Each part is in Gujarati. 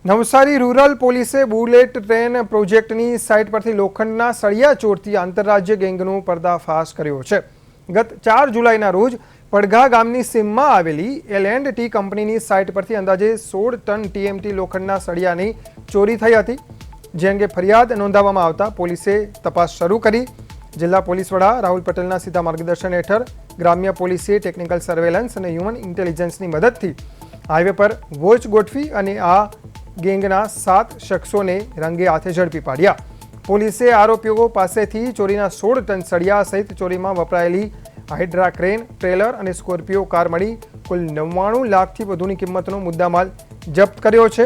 નવસારી રૂરલ પોલીસે બુલેટ ટ્રેન પ્રોજેક્ટની સાઇટ પરથી લોખંડના સળિયા ચોરથી આંતરરાજ્ય ગેંગનો પર્દાફાશ કર્યો છે। ગત 4 જુલાઈના રોજ પડઘા ગામની સીમમાં આવેલી L&T કંપનીની સાઇટ પરથી અંદાજે 16 ટન TMT લોખંડના સળિયાની ચોરી થઈ હતી। જે અંગે ફરિયાદ નોંધાવવામાં આવતા પોલીસે તપાસ શરૂ કરી। જિલ્લા પોલીસ વડા રાહુલ પટેલના સીધા માર્ગદર્શન હેઠળ ગ્રામ્ય પોલીસે ટેકનિકલ સર્વેલન્સ અને હ્યુમન ઇન્ટેલિજન્સની મદદથી હાઈવે પર વોચ ગોઠવી અને આ ગેંગના 7 શખ્સોને રંગે હાથે ઝડપી પાડ્યા। પોલીસે આરોપીઓ પાસેથી ચોરીના 16 ટન સળિયા સહિત ચોરીમાં વપરાયેલી હાઇડ્રા ક્રેન, ટ્રેલર અને સ્કોર્પિયો કાર મળી કુલ 99 લાખથી વધુની કિંમતનો મુદ્દામાલ જપ્ત કર્યો છે।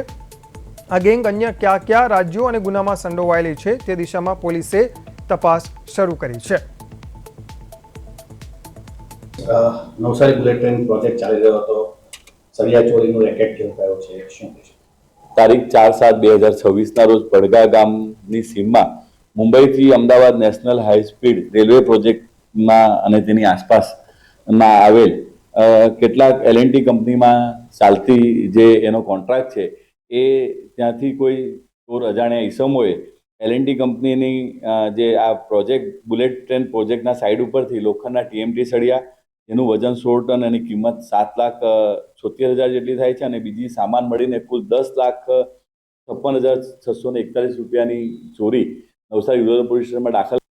આ ગેંગ અન્ય કયા રાજ્યો અને ગુનામાં સંડોવાયેલી છે તે દિશામાં પોલીસે તપાસ શરૂ કરી છે। નવસારી બુલેટ ટ્રેન પ્રોજેક્ટ ચાલી રહ્યો હતો, સળિયા ચોરીનો રેકેટ ઝડપાયો છે, શું કહેશો? તારીખ 4/7/2026ના રોજ પડઘા ગામની સીમમાં મુંબઈથી Ahmedabad national high speed railway પ્રોજેક્ટમાં અને તેની આસપાસમાં આવેલ કેટલાક L&T કંપનીમાં ચાલતી જે એનો કોન્ટ્રાક્ટ છે એ ત્યાંથી કોઈ ચોર અજાણ્યા ઈસમોએ L&T કંપનીની જે આ પ્રોજેક્ટ બુલેટ ટ્રેન પ્રોજેક્ટના સાઈડ ઉપરથી લોખંડના TMT સળિયા જેનું વજન 16 ટન એની કિંમત 7,76,000 જેટલી થાય છે અને બીજી સામાન મળીને કુલ 10,56,641 રૂપિયાની ચોરી નવસારી રૂરલ પોલીસ સ્ટેશનમાં દાખલ